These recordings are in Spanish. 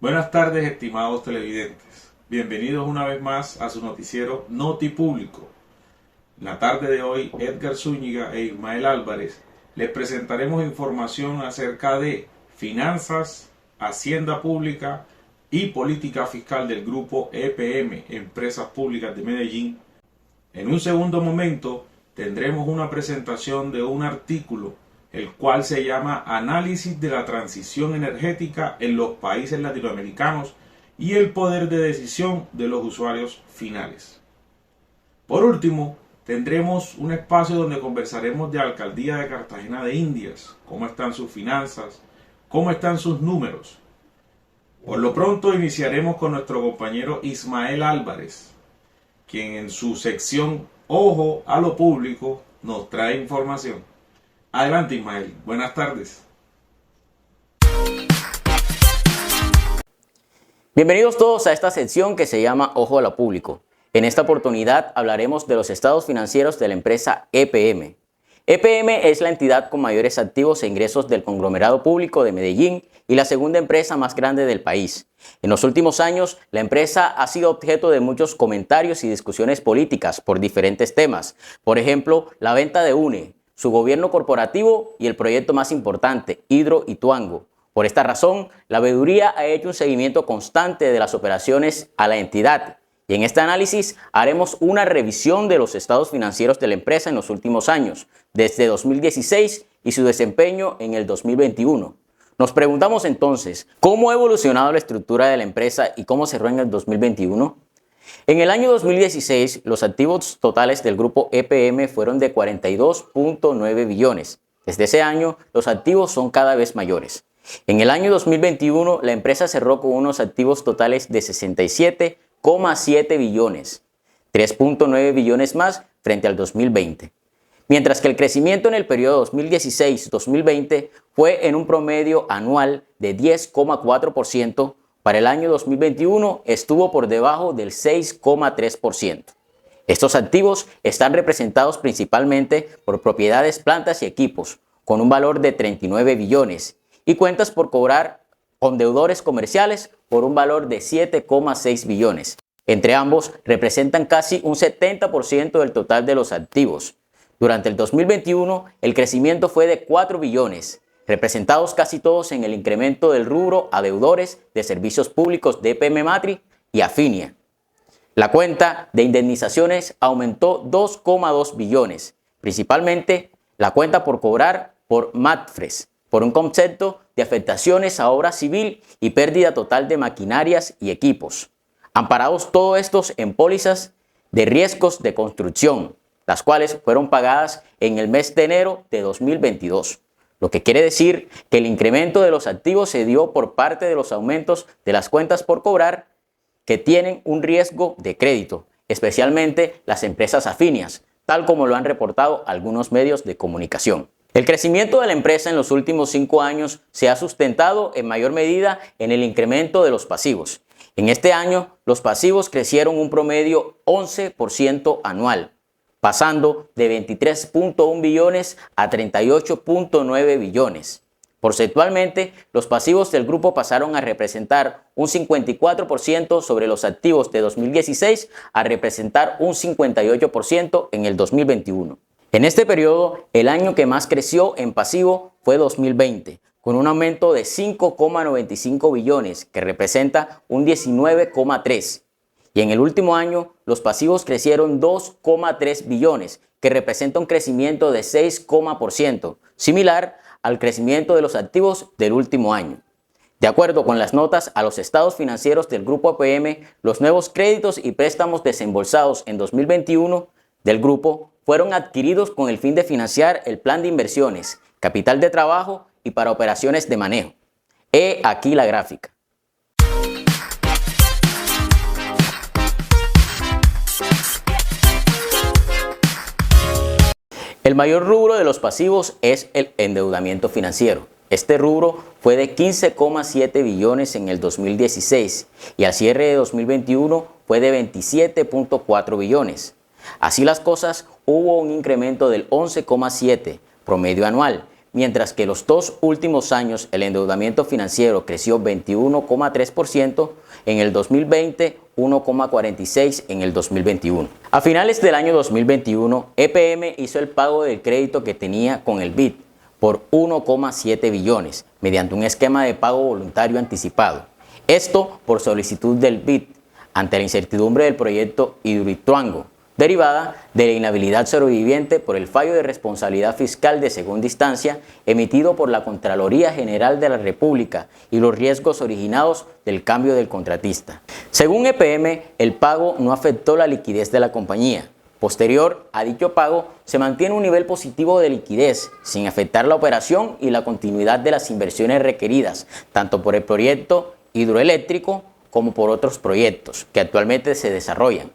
Buenas tardes, estimados televidentes. Bienvenidos una vez más a su noticiero Noti Público. En la tarde de hoy, Edgar Zúñiga e Ismael Álvarez les presentaremos información acerca de finanzas, hacienda pública y política fiscal del grupo EPM, Empresas Públicas de Medellín. En un segundo momento, tendremos una presentación de un artículo el cual se llama Análisis de la transición energética en los países latinoamericanos y el poder de decisión de los usuarios finales. Por último, tendremos un espacio donde conversaremos de Alcaldía de Cartagena de Indias, cómo están sus finanzas, cómo están sus números. Por lo pronto iniciaremos con nuestro compañero Ismael Álvarez, quien en su sección Ojo a lo Público nos trae información. Adelante, Ismael. Buenas tardes. Bienvenidos todos a esta sección que se llama Ojo a lo Público. En esta oportunidad hablaremos de los estados financieros de la empresa EPM. EPM es la entidad con mayores activos e ingresos del conglomerado público de Medellín y la segunda empresa más grande del país. En los últimos años, la empresa ha sido objeto de muchos comentarios y discusiones políticas por diferentes temas. Por ejemplo, la venta de UNE, su gobierno corporativo y el proyecto más importante, Hidroituango. Por esta razón, la veeduría ha hecho un seguimiento constante de las operaciones a la entidad. Y en este análisis haremos una revisión de los estados financieros de la empresa en los últimos años, desde 2016 y su desempeño en el 2021. Nos preguntamos entonces, ¿cómo ha evolucionado la estructura de la empresa y cómo cerró en el 2021? En el año 2016, los activos totales del grupo EPM fueron de 42.9 billones. Desde ese año, los activos son cada vez mayores. En el año 2021, la empresa cerró con unos activos totales de 67,7 billones, 3.9 billones más frente al 2020. Mientras que el crecimiento en el periodo 2016-2020 fue en un promedio anual de 10,4%, para el año 2021 estuvo por debajo del 6,3%. Estos activos están representados principalmente por propiedades, plantas y equipos, con un valor de 39 billones, y cuentas por cobrar con deudores comerciales por un valor de 7,6 billones. Entre ambos representan casi un 70% del total de los activos. Durante el 2021, el crecimiento fue de 4 billones, representados casi todos en el incremento del rubro a deudores de servicios públicos de EPM Matri y Afinia. La cuenta de indemnizaciones aumentó 2,2 billones, principalmente la cuenta por cobrar por MATFRES, por un concepto de afectaciones a obra civil y pérdida total de maquinarias y equipos, amparados todos estos en pólizas de riesgos de construcción, las cuales fueron pagadas en el mes de enero de 2022. Lo que quiere decir que el incremento de los activos se dio por parte de los aumentos de las cuentas por cobrar que tienen un riesgo de crédito, especialmente las empresas afinias, tal como lo han reportado algunos medios de comunicación. El crecimiento de la empresa en los últimos 5 años se ha sustentado en mayor medida en el incremento de los pasivos. En este año, los pasivos crecieron un promedio 11% anual, pasando de 23.1 billones a 38.9 billones. Porcentualmente, los pasivos del grupo pasaron a representar un 54% sobre los activos de 2016 a representar un 58% en el 2021. En este periodo, el año que más creció en pasivo fue 2020, con un aumento de 5,95 billones, que representa un 19,3%. Y en el último año, los pasivos crecieron 2,3 billones, que representa un crecimiento de 6%, similar al crecimiento de los activos del último año. De acuerdo con las notas a los estados financieros del grupo EPM, los nuevos créditos y préstamos desembolsados en 2021 del grupo fueron adquiridos con el fin de financiar el plan de inversiones, capital de trabajo y para operaciones de manejo. He aquí la gráfica. El mayor rubro de los pasivos es el endeudamiento financiero. Este rubro fue de 15,7 billones en el 2016 y al cierre de 2021 fue de 27,4 billones. Así las cosas, hubo un incremento del 11,7 promedio anual, mientras que los 2 últimos años el endeudamiento financiero creció 21,3%, en el 2020 1,46% en el 2021. A finales del año 2021, EPM hizo el pago del crédito que tenía con el BID por 1,7 billones mediante un esquema de pago voluntario anticipado. Esto por solicitud del BID ante la incertidumbre del proyecto Hidroituango, derivada de la inhabilidad sobreviviente por el fallo de responsabilidad fiscal de segunda instancia emitido por la Contraloría General de la República y los riesgos originados del cambio del contratista. Según EPM, el pago no afectó la liquidez de la compañía. Posterior a dicho pago, se mantiene un nivel positivo de liquidez, sin afectar la operación y la continuidad de las inversiones requeridas, tanto por el proyecto hidroeléctrico como por otros proyectos que actualmente se desarrollan.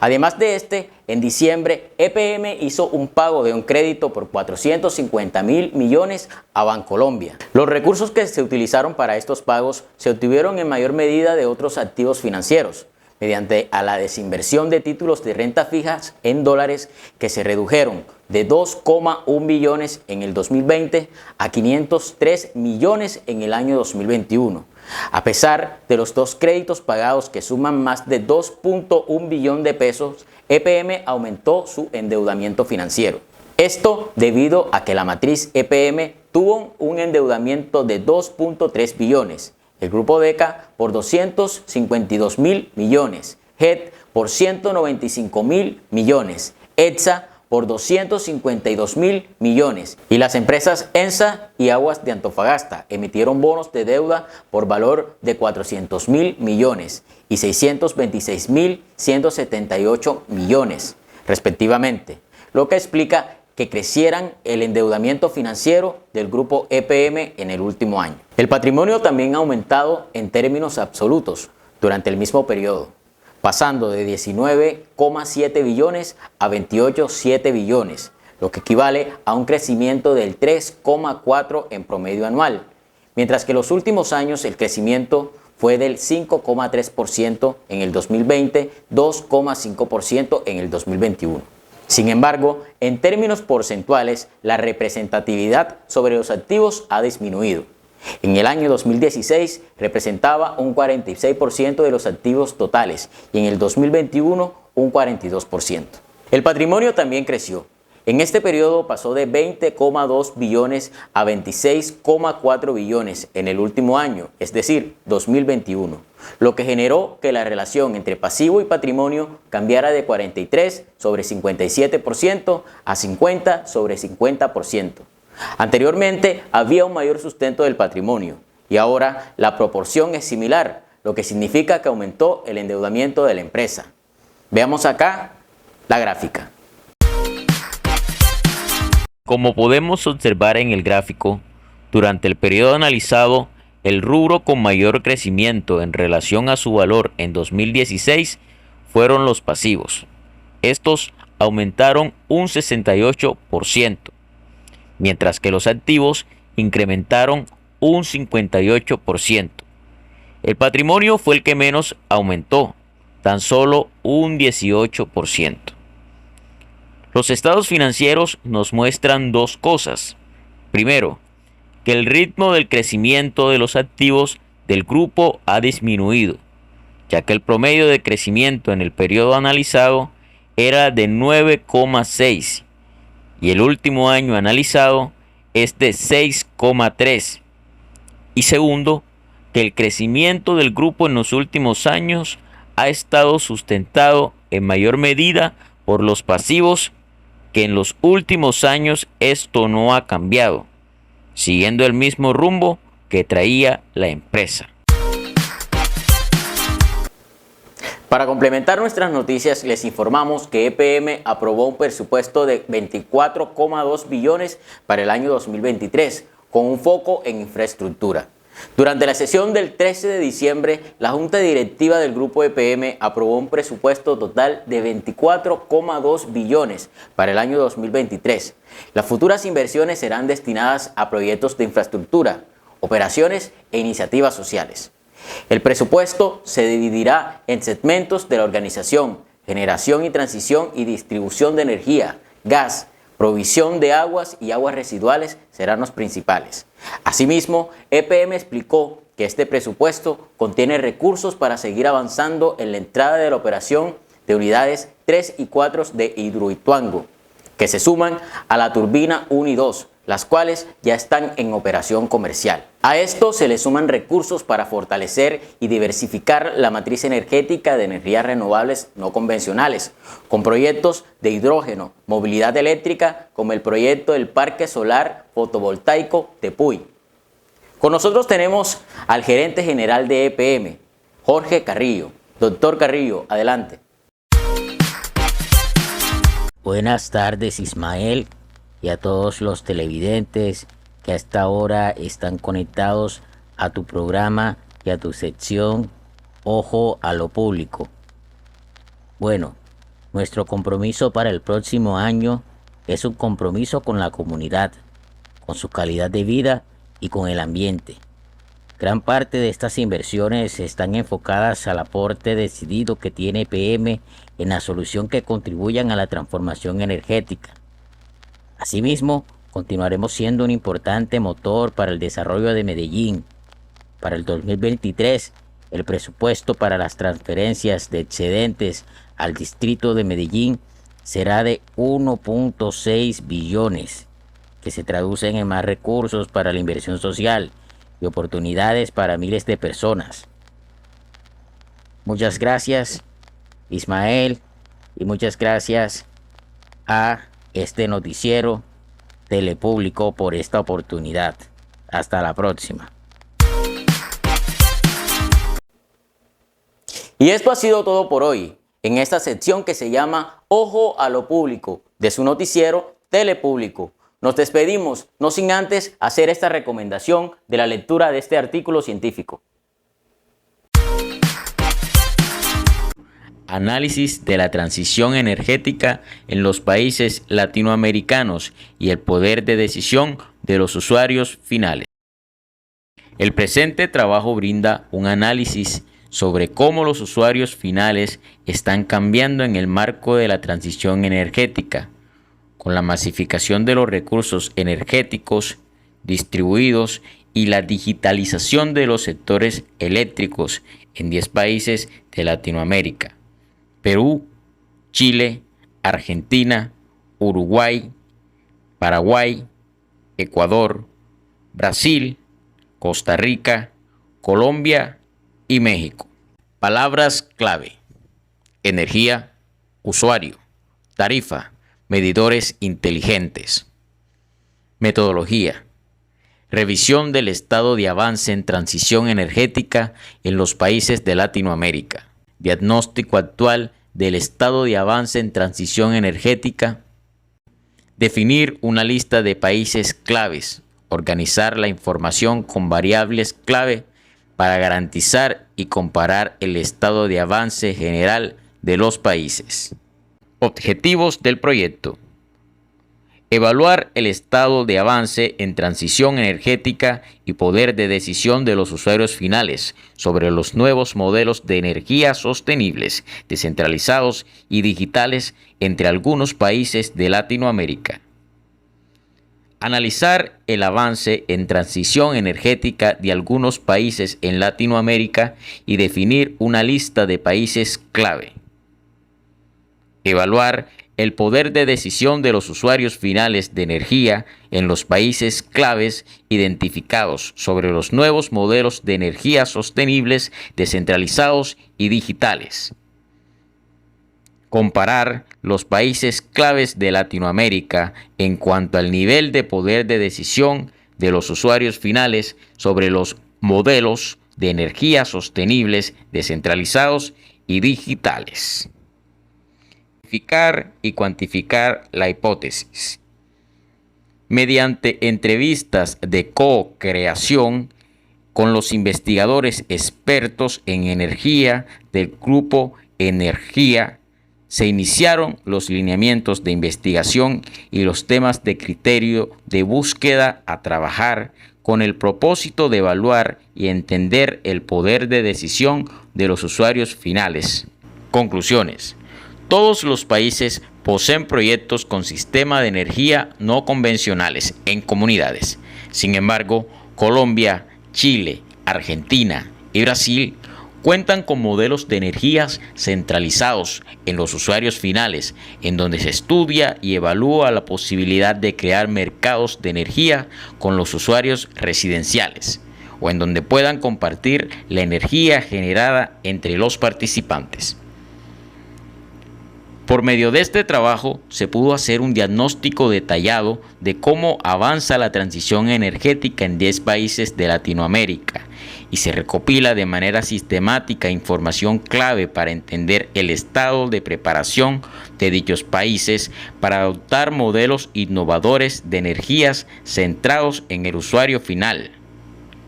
Además de este, en diciembre, EPM hizo un pago de un crédito por 450.000 millones a Bancolombia. Los recursos que se utilizaron para estos pagos se obtuvieron en mayor medida de otros activos financieros, mediante a la desinversión de títulos de renta fijas en dólares que se redujeron de 2,1 billones en el 2020 a 503 millones en el año 2021. A pesar de los 2 créditos pagados que suman más de 2,1 billón de pesos, EPM aumentó su endeudamiento financiero. Esto debido a que la matriz EPM tuvo un endeudamiento de 2,3 billones, el Grupo DECA por 252.000 millones, HED por 195.000 millones, ETSA por 252.000 millones y las empresas ENSA y Aguas de Antofagasta emitieron bonos de deuda por valor de 400.000 millones y 626.178 millones respectivamente, lo que explica que crecieran el endeudamiento financiero del grupo EPM en el último año. El patrimonio también ha aumentado en términos absolutos durante el mismo periodo, pasando de 19,7 billones a 28,7 billones, lo que equivale a un crecimiento del 3,4% en promedio anual, mientras que en los últimos años el crecimiento fue del 5,3% en el 2020, 2,5% en el 2021. Sin embargo, en términos porcentuales, la representatividad sobre los activos ha disminuido. En el año 2016 representaba un 46% de los activos totales y en el 2021 un 42%. El patrimonio también creció. En este periodo pasó de 20,2 billones a 26,4 billones en el último año, es decir, 2021, lo que generó que la relación entre pasivo y patrimonio cambiara de 43 sobre 57% a 50 sobre 50%. Anteriormente había un mayor sustento del patrimonio y ahora la proporción es similar, lo que significa que aumentó el endeudamiento de la empresa. Veamos acá la gráfica. Como podemos observar en el gráfico, durante el periodo analizado, el rubro con mayor crecimiento en relación a su valor en 2016 fueron los pasivos. Estos aumentaron un 68%, mientras que los activos incrementaron un 58%. El patrimonio fue el que menos aumentó, tan solo un 18%. Los estados financieros nos muestran 2 cosas. Primero, que el ritmo del crecimiento de los activos del grupo ha disminuido, ya que el promedio de crecimiento en el periodo analizado era de 9,6 y el último año analizado es de 6,3. Y segundo, que el crecimiento del grupo en los últimos años ha estado sustentado en mayor medida por los pasivos, que en los últimos años esto no ha cambiado, siguiendo el mismo rumbo que traía la empresa. Para complementar nuestras noticias, les informamos que EPM aprobó un presupuesto de 24,2 billones para el año 2023, con un foco en infraestructura. Durante la sesión del 13 de diciembre, la Junta Directiva del Grupo EPM aprobó un presupuesto total de 24,2 billones para el año 2023. Las futuras inversiones serán destinadas a proyectos de infraestructura, operaciones e iniciativas sociales. El presupuesto se dividirá en segmentos de la organización: generación y transición y distribución de energía, gas, provisión de aguas y aguas residuales serán los principales. Asimismo, EPM explicó que este presupuesto contiene recursos para seguir avanzando en la entrada de la operación de unidades 3 y 4 de Hidroituango, que se suman a la turbina 1 y 2, las cuales ya están en operación comercial. A esto se le suman recursos para fortalecer y diversificar la matriz energética de energías renovables no convencionales, con proyectos de hidrógeno, movilidad eléctrica, como el proyecto del Parque Solar Fotovoltaico Tepuy. Con nosotros tenemos al gerente general de EPM, Jorge Carrillo. Doctor Carrillo, adelante. Buenas tardes, Ismael, y a todos los televidentes que hasta ahora están conectados a tu programa y a tu sección Ojo a lo Público. Bueno, nuestro compromiso para el próximo año es un compromiso con la comunidad, con su calidad de vida y con el ambiente. Gran parte de estas inversiones están enfocadas al aporte decidido que tiene EPM en la solución que contribuyan a la transformación energética. Asimismo, continuaremos siendo un importante motor para el desarrollo de Medellín. Para el 2023, el presupuesto para las transferencias de excedentes al distrito de Medellín será de 1.6 billones, que se traducen en más recursos para la inversión social y oportunidades para miles de personas. Muchas gracias, Ismael, y muchas gracias a este noticiero Telepúblico por esta oportunidad. Hasta la próxima. Y esto ha sido todo por hoy, en esta sección que se llama Ojo a lo Público, de su noticiero Telepúblico. Nos despedimos, no sin antes hacer esta recomendación de la lectura de este artículo científico. Análisis de la transición energética en los países latinoamericanos y el poder de decisión de los usuarios finales. El presente trabajo brinda un análisis sobre cómo los usuarios finales están cambiando en el marco de la transición energética, con la masificación de los recursos energéticos distribuidos y la digitalización de los sectores eléctricos en 10 países de Latinoamérica: Perú, Chile, Argentina, Uruguay, Paraguay, Ecuador, Brasil, Costa Rica, Colombia y México. Palabras clave: energía, usuario, tarifa, medidores inteligentes. Metodología: revisión del estado de avance en transición energética en los países de Latinoamérica. Diagnóstico actual del estado de avance en transición energética. Definir una lista de países claves. Organizar la información con variables clave para garantizar y comparar el estado de avance general de los países. Objetivos del proyecto: evaluar el estado de avance en transición energética y poder de decisión de los usuarios finales sobre los nuevos modelos de energía sostenibles, descentralizados y digitales entre algunos países de Latinoamérica. Analizar el avance en transición energética de algunos países en Latinoamérica y definir una lista de países clave. Evaluar el poder de decisión de los usuarios finales de energía en los países claves identificados sobre los nuevos modelos de energía sostenibles, descentralizados y digitales. Comparar los países claves de Latinoamérica en cuanto al nivel de poder de decisión de los usuarios finales sobre los modelos de energía sostenibles, descentralizados y digitales. Verificar y cuantificar la hipótesis. Mediante entrevistas de co-creación con los investigadores expertos en energía del Grupo Energía, se iniciaron los lineamientos de investigación y los temas de criterio de búsqueda a trabajar con el propósito de evaluar y entender el poder de decisión de los usuarios finales. Conclusiones: Todos los países poseen proyectos con sistemas de energía no convencionales en comunidades. Sin embargo, Colombia, Chile, Argentina y Brasil cuentan con modelos de energías centralizados en los usuarios finales, en donde se estudia y evalúa la posibilidad de crear mercados de energía con los usuarios residenciales, o en donde puedan compartir la energía generada entre los participantes. Por medio de este trabajo se pudo hacer un diagnóstico detallado de cómo avanza la transición energética en 10 países de Latinoamérica y se recopila de manera sistemática información clave para entender el estado de preparación de dichos países para adoptar modelos innovadores de energías centrados en el usuario final,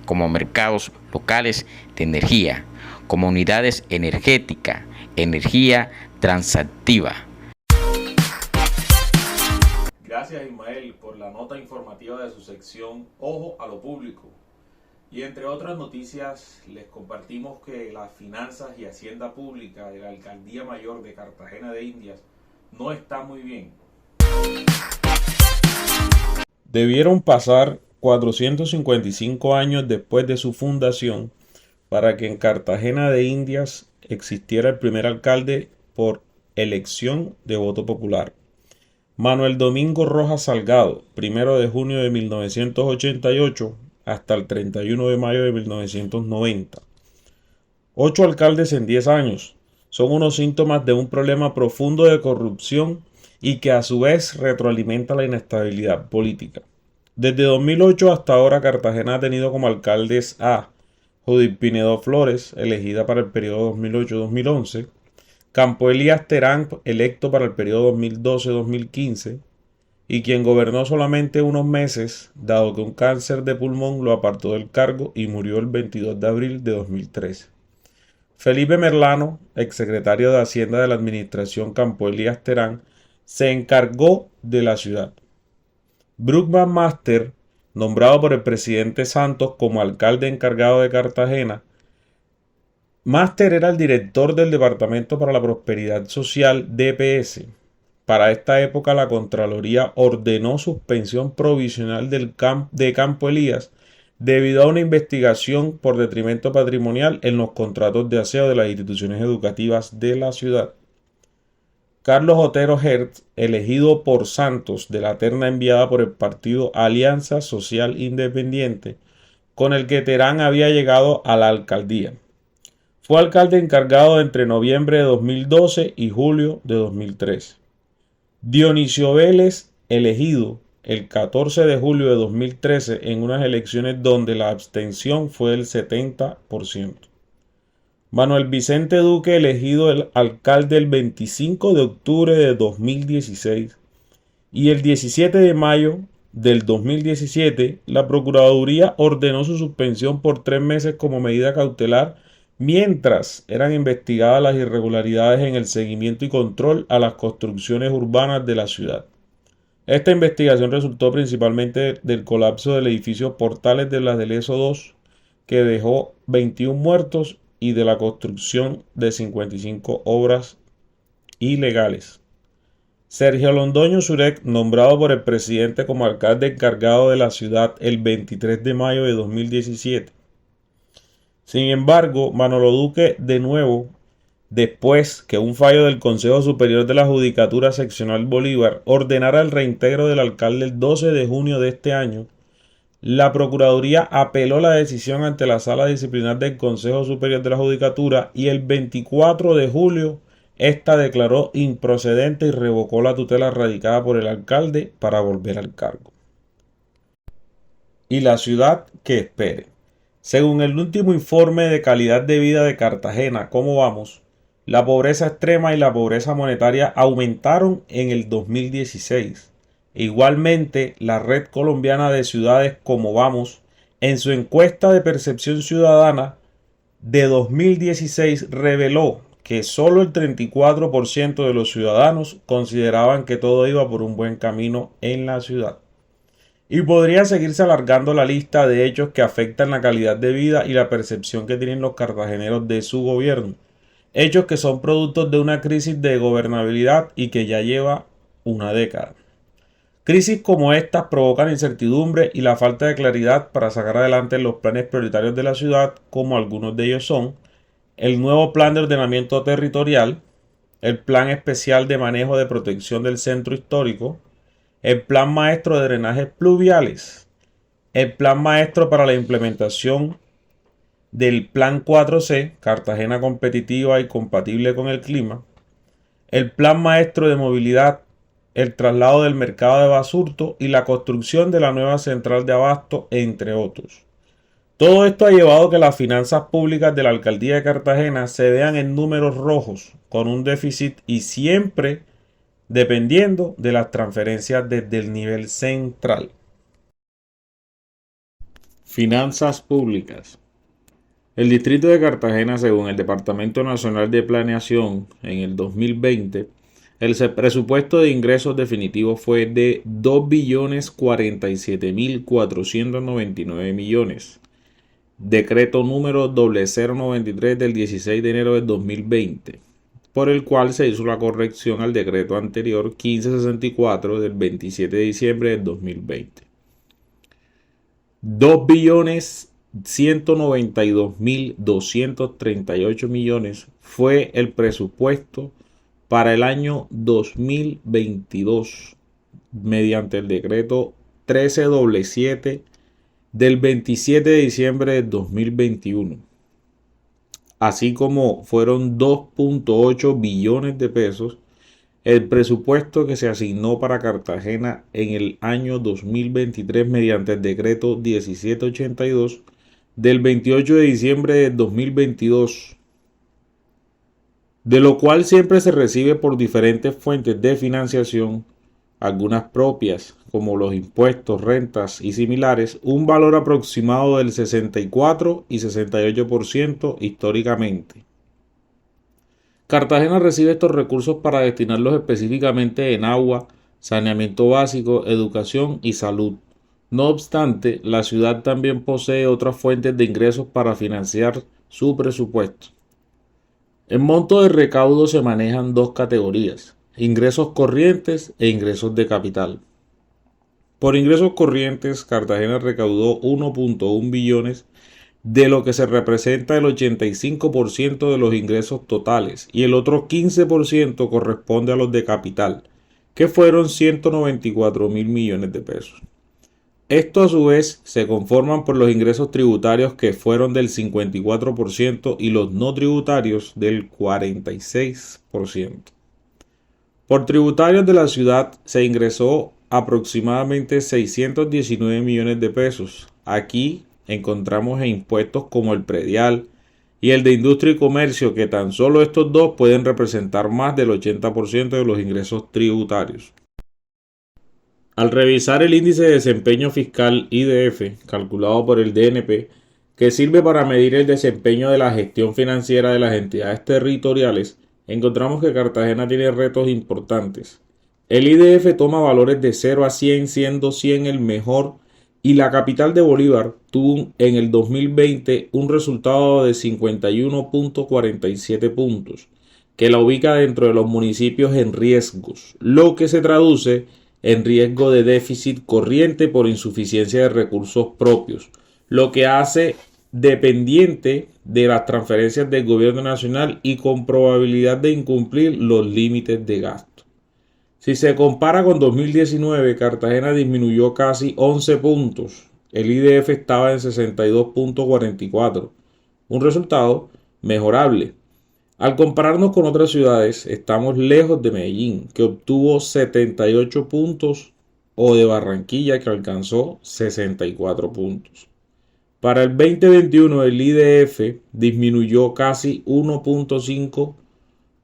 como mercados locales de energía, comunidades energéticas, energía transactiva. Gracias Ismael por la nota informativa de su sección Ojo a lo Público. Y entre otras noticias les compartimos que las finanzas y hacienda pública de la Alcaldía Mayor de Cartagena de Indias no está muy bien. Debieron pasar 455 años después de su fundación para que en Cartagena de Indias existiera el primer alcalde por elección de voto popular. Manuel Domingo Rojas Salgado, 1 de junio de 1988 hasta el 31 de mayo de 1990. 8 alcaldes en 10 años son unos síntomas de un problema profundo de corrupción y que a su vez retroalimenta la inestabilidad política. Desde 2008 hasta ahora Cartagena ha tenido como alcaldes a Judith Pinedo Flores, elegida para el periodo 2008-2011, Campo Elías Terán, electo para el periodo 2012-2015, y quien gobernó solamente unos meses, dado que un cáncer de pulmón lo apartó del cargo y murió el 22 de abril de 2013. Felipe Merlano, exsecretario de Hacienda de la Administración Campo Elías Terán, se encargó de la ciudad. Brookman Master, nombrado por el presidente Santos como alcalde encargado de Cartagena. Master era el director del Departamento para la Prosperidad Social DPS. Para esta época la Contraloría ordenó suspensión provisional de Campo Elías debido a una investigación por detrimento patrimonial en los contratos de aseo de las instituciones educativas de la ciudad. Carlos Otero Hertz, elegido por Santos de la terna enviada por el partido Alianza Social Independiente, con el que Terán había llegado a la alcaldía. Fue alcalde encargado entre noviembre de 2012 y julio de 2013. Dionisio Vélez, elegido el 14 de julio de 2013 en unas elecciones donde la abstención fue del 70%. Manuel Vicente Duque, elegido el alcalde el 25 de octubre de 2016. Y el 17 de mayo del 2017, la Procuraduría ordenó su suspensión por 3 meses como medida cautelar mientras eran investigadas las irregularidades en el seguimiento y control a las construcciones urbanas de la ciudad. Esta investigación resultó principalmente del colapso del edificio Portales de la del ESO 2, que dejó 21 muertos, y de la construcción de 55 obras ilegales. Sergio Londoño Surek, nombrado por el presidente como alcalde encargado de la ciudad el 23 de mayo de 2017. Sin embargo, Manolo Duque, de nuevo, después que un fallo del Consejo Superior de la Judicatura Seccional Bolívar ordenara el reintegro del alcalde el 12 de junio de este año, la Procuraduría apeló la decisión ante la Sala Disciplinar del Consejo Superior de la Judicatura y el 24 de julio esta declaró improcedente y revocó la tutela radicada por el alcalde para volver al cargo. Y la ciudad que espere. Según el último informe de calidad de vida de Cartagena, ¿cómo vamos?, la pobreza extrema y la pobreza monetaria aumentaron en el 2016. Igualmente, la Red Colombiana de Ciudades Como Vamos, en su encuesta de percepción ciudadana de 2016, reveló que solo el 34% de los ciudadanos consideraban que todo iba por un buen camino en la ciudad. Y podría seguirse alargando la lista de hechos que afectan la calidad de vida y la percepción que tienen los cartageneros de su gobierno. hechos que son productos de una crisis de gobernabilidad y que ya lleva una década. Crisis como estas provocan incertidumbre y la falta de claridad para sacar adelante los planes prioritarios de la ciudad, como algunos de ellos son el nuevo plan de ordenamiento territorial, el plan especial de manejo de protección del centro histórico, el plan maestro de drenajes pluviales, el plan maestro para la implementación del plan 4C, Cartagena competitiva y compatible con el clima, el plan maestro de movilidad, el traslado del mercado de Basurto y la construcción de la nueva central de abasto, entre otros. Todo esto ha llevado a que las finanzas públicas de la alcaldía de Cartagena se vean en números rojos, con un déficit y siempre dependiendo de las transferencias desde el nivel central. Finanzas públicas. El distrito de Cartagena, según el Departamento Nacional de Planeación, en el 2020, el presupuesto de ingresos definitivo fue de 2.047.499 millones. Decreto número 0093 del 16 de enero del 2020, por el cual se hizo la corrección al decreto anterior 1564 del 27 de diciembre del 2020. 2.192.238 millones fue el presupuesto para el año 2022 mediante el decreto 1377 del 27 de diciembre del 2021. Así como fueron 2.8 billones de pesos el presupuesto que se asignó para Cartagena en el año 2023 mediante el decreto 1782 del 28 de diciembre de 2022, de lo cual siempre se recibe por diferentes fuentes de financiación, algunas propias como los impuestos, rentas y similares, un valor aproximado del 64 y 68% históricamente. Cartagena recibe estos recursos para destinarlos específicamente en agua, saneamiento básico, educación y salud. No obstante, la ciudad también posee otras fuentes de ingresos para financiar su presupuesto. En monto de recaudo se manejan dos categorías: ingresos corrientes e ingresos de capital. Por ingresos corrientes, Cartagena recaudó 1.1 billones, de lo que se representa el 85% de los ingresos totales, y el otro 15% corresponde a los de capital, que fueron 194.000 millones de pesos. Esto a su vez se conforman por los ingresos tributarios, que fueron del 54%, y los no tributarios del 46%. Por tributarios de la ciudad se ingresó aproximadamente 619 millones de pesos. Aquí encontramos impuestos como el predial y el de industria y comercio, que tan solo estos dos pueden representar más del 80% de los ingresos tributarios. Al revisar el índice de desempeño fiscal IDF, calculado por el DNP, que sirve para medir el desempeño de la gestión financiera de las entidades territoriales, encontramos que Cartagena tiene retos importantes. El IDF toma valores de 0 a 100, siendo 100 el mejor, y la capital de Bolívar tuvo en el 2020 un resultado de 51.47 puntos, que la ubica dentro de los municipios en riesgos, lo que se traduce en riesgo de déficit corriente por insuficiencia de recursos propios, lo que hace dependiente de las transferencias del gobierno nacional y con probabilidad de incumplir los límites de gasto. Si se compara con 2019, Cartagena disminuyó casi 11 puntos. El IDF estaba en 62.44, un resultado mejorable. Al compararnos con otras ciudades, estamos lejos de Medellín, que obtuvo 78 puntos, o de Barranquilla, que alcanzó 64 puntos. Para el 2021, el IDF disminuyó casi 1.5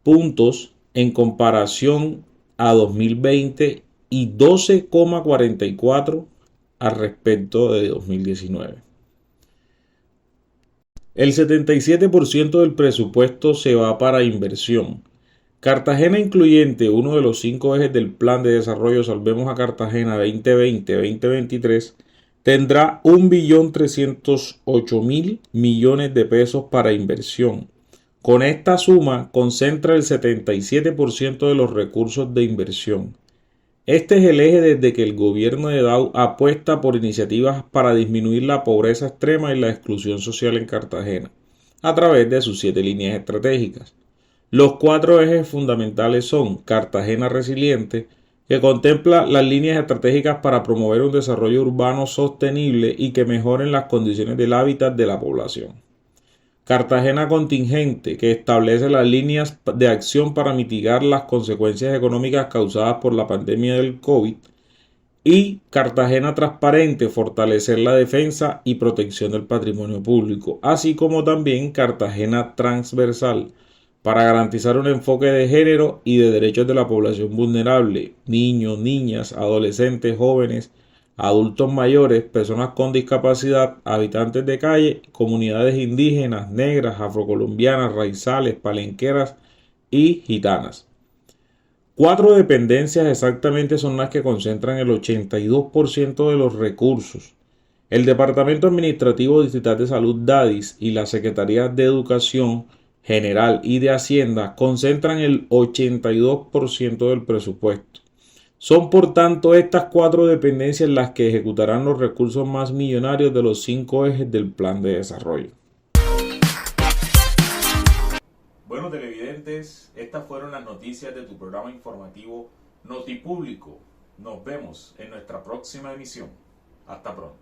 puntos en comparación a 2020 y 12,44 al respecto de 2019. El 77% del presupuesto se va para inversión. Cartagena Incluyente, uno de los 5 ejes del Plan de Desarrollo Salvemos a Cartagena 2020-2023, tendrá 1.308.000 millones de pesos para inversión, Con esta suma concentra el 77% de los recursos de inversión. Este es el eje desde que el gobierno de Dao apuesta por iniciativas para disminuir la pobreza extrema y la exclusión social en Cartagena, a través de sus 7 líneas estratégicas. Los 4 ejes fundamentales son Cartagena Resiliente, que contempla las líneas estratégicas para promover un desarrollo urbano sostenible y que mejoren las condiciones del hábitat de la población. Cartagena Contingente, que establece las líneas de acción para mitigar las consecuencias económicas causadas por la pandemia del COVID. Y Cartagena Transparente, fortalecer la defensa y protección del patrimonio público, así como también Cartagena Transversal, para garantizar un enfoque de género y de derechos de la población vulnerable, niños, niñas, adolescentes, jóvenes, adultos mayores, personas con discapacidad, habitantes de calle, comunidades indígenas, negras, afrocolombianas, raizales, palenqueras y gitanas. 4 dependencias exactamente son las que concentran el 82% de los recursos. El Departamento Administrativo Distrital de Salud DADIS y la Secretaría de Educación General y de Hacienda concentran el 82% del presupuesto. Son por tanto estas 4 dependencias las que ejecutarán los recursos más millonarios de los 5 ejes del plan de desarrollo. Bueno, televidentes, estas fueron las noticias de tu programa informativo Notipúblico. Nos vemos en nuestra próxima emisión. Hasta pronto.